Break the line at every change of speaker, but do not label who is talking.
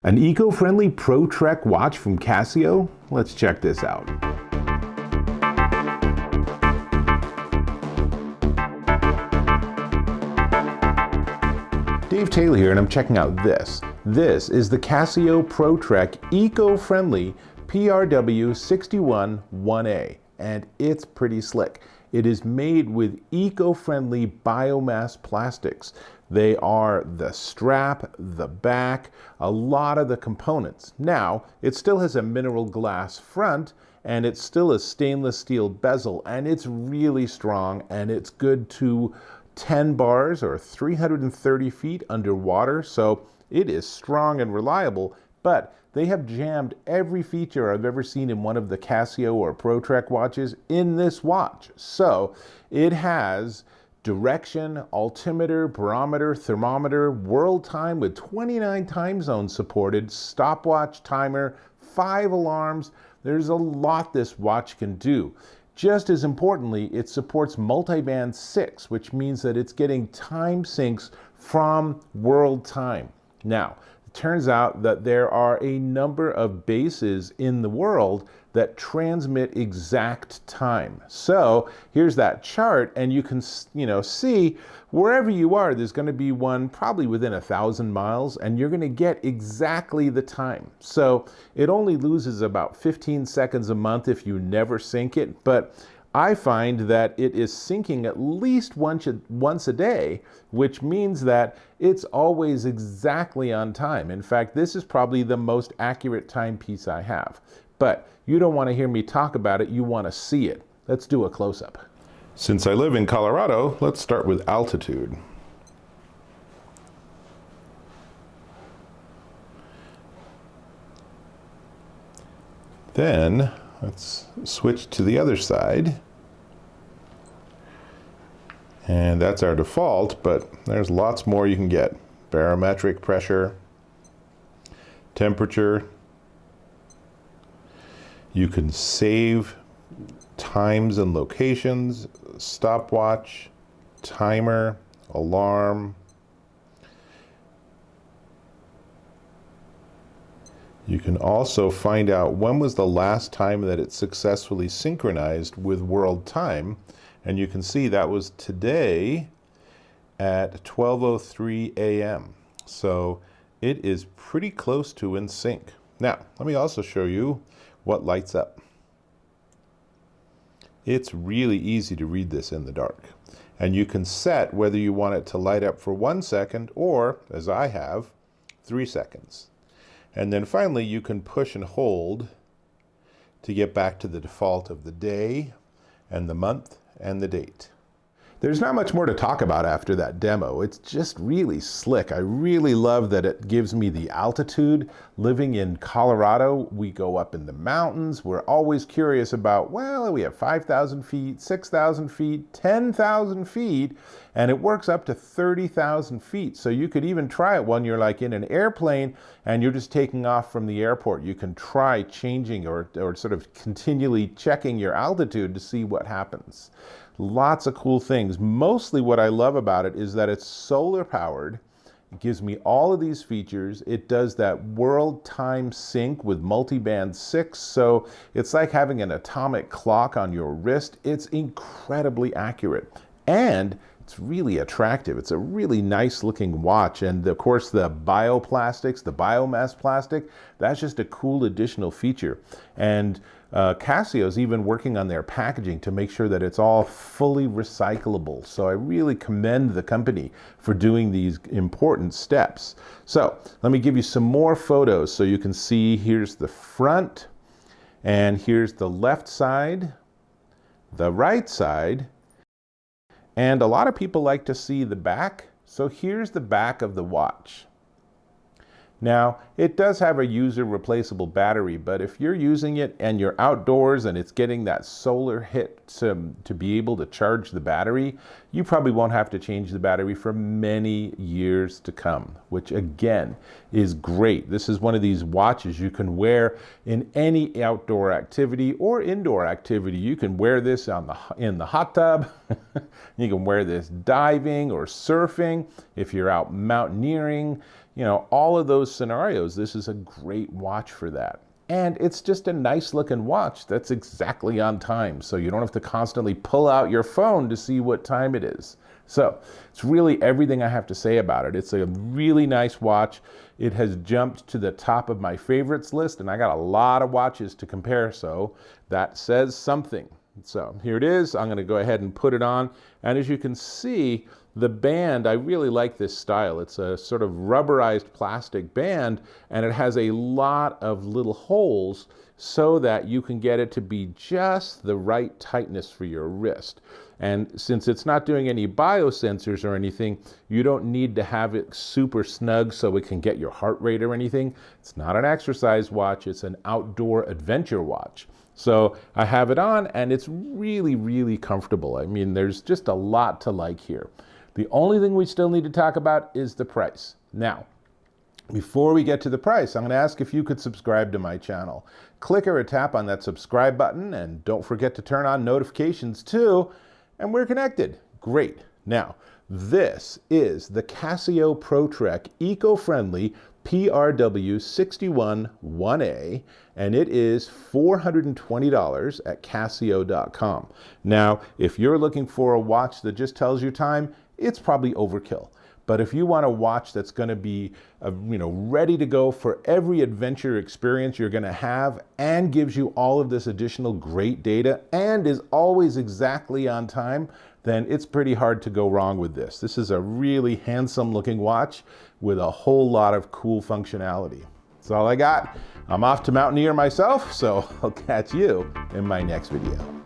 An eco-friendly Pro Trek watch from Casio? Let's check this out. Dave Taylor here, and I'm checking out this. This is the Casio Pro Trek eco-friendly PRW61-1A, and it's pretty slick. It is made with eco-friendly biomass plastics. They are the strap, the back, a lot of the components. Now, it still has a mineral glass front, and it's still a stainless steel bezel, and it's really strong, and it's good to 10 bars or 330 feet underwater, so it is strong and reliable, but they have jammed every feature I've ever seen in one of the Casio or Pro Trek watches in this watch. So it has direction, altimeter, barometer, thermometer, world time with 29 time zones supported, stopwatch, timer, 5 alarms. There's a lot this watch can do. Just as importantly, it supports multiband 6, which means that it's getting time syncs from world time. Now, it turns out that there are a number of bases in the world that transmit exact time. So here's that chart, and you can see wherever you are, there's going to be one probably within 1,000 miles, and you're going to get exactly the time. So it only loses about 15 seconds a month if you never sync it, but I find that it is syncing at least once a day, which means that it's always exactly on time. In fact, this is probably the most accurate timepiece I have. But you don't want to hear me talk about it, you want to see it. Let's do a close-up. Since I live in Colorado, let's start with altitude. Then let's switch to the other side. And that's our default, but there's lots more you can get. Barometric pressure, temperature. You can save times and locations, stopwatch, timer, alarm. You can also find out when was the last time that it successfully synchronized with world time. And you can see that was today at 12:03 a.m. So it is pretty close to in sync. Now, let me also show you what lights up. It's really easy to read this in the dark. And you can set whether you want it to light up for 1 second or, as I have, 3 seconds. And then finally, you can push and hold to get back to the default of the day and the month and the date. There's not much more to talk about after that demo. It's just really slick. I really love that it gives me the altitude. Living in Colorado, we go up in the mountains. We're always curious about, well, we have 5,000 feet, 6,000 feet, 10,000 feet, and it works up to 30,000 feet. So you could even try it when you're like in an airplane and you're just taking off from the airport. You can try changing or sort of continually checking your altitude to see what happens. Lots of cool things. Mostly what I love about it is that it's solar powered. It gives me all of these features. It does that world time sync with multiband 6. So it's like having an atomic clock on your wrist. It's incredibly accurate. And it's really attractive. It's a really nice looking watch. And of course the bioplastics, the biomass plastic, that's just a cool additional feature. And Casio's even working on their packaging to make sure that it's all fully recyclable. So I really commend the company for doing these important steps. So let me give you some more photos so you can see. Here's the front, and here's the left side, the right side, and a lot of people like to see the back. So here's the back of the watch. Now, it does have a user replaceable battery, but if you're using it and you're outdoors and it's getting that solar hit to be able to charge the battery, you probably won't have to change the battery for many years to come, which again is great. This is one of these watches you can wear in any outdoor activity or indoor activity. You can wear this in the hot tub. You can wear this diving or surfing. If you're out mountaineering, you know, all of those scenarios, this is a great watch for that. And it's just a nice looking watch that's exactly on time, so you don't have to constantly pull out your phone to see what time it is. So it's really everything I have to say about it. It's a really nice watch. It has jumped to the top of my favorites list, and I got a lot of watches to compare, so that says something. So here it is. I'm going to go ahead and put it on, and as you can see, the band, I really like this style. It's a sort of rubberized plastic band, and it has a lot of little holes so that you can get it to be just the right tightness for your wrist. And since it's not doing any biosensors or anything, you don't need to have it super snug so it can get your heart rate or anything. It's not an exercise watch, it's an outdoor adventure watch. So I have it on, and it's really, really comfortable. I mean, there's just a lot to like here. The only thing we still need to talk about is the price. Now, before we get to the price, I'm going to ask if you could subscribe to my channel. Click or tap on that subscribe button, and don't forget to turn on notifications too, and we're connected. Great. Now, this is the Casio Pro Trek eco-friendly PRW61-1A, and it is $420 at Casio.com. Now, if you're looking for a watch that just tells you time, it's probably overkill. But if you want a watch that's going to be, ready to go for every adventure experience you're going to have, and gives you all of this additional great data, and is always exactly on time, then it's pretty hard to go wrong with this. This is a really handsome looking watch with a whole lot of cool functionality. That's all I got. I'm off to mountaineer myself, so I'll catch you in my next video.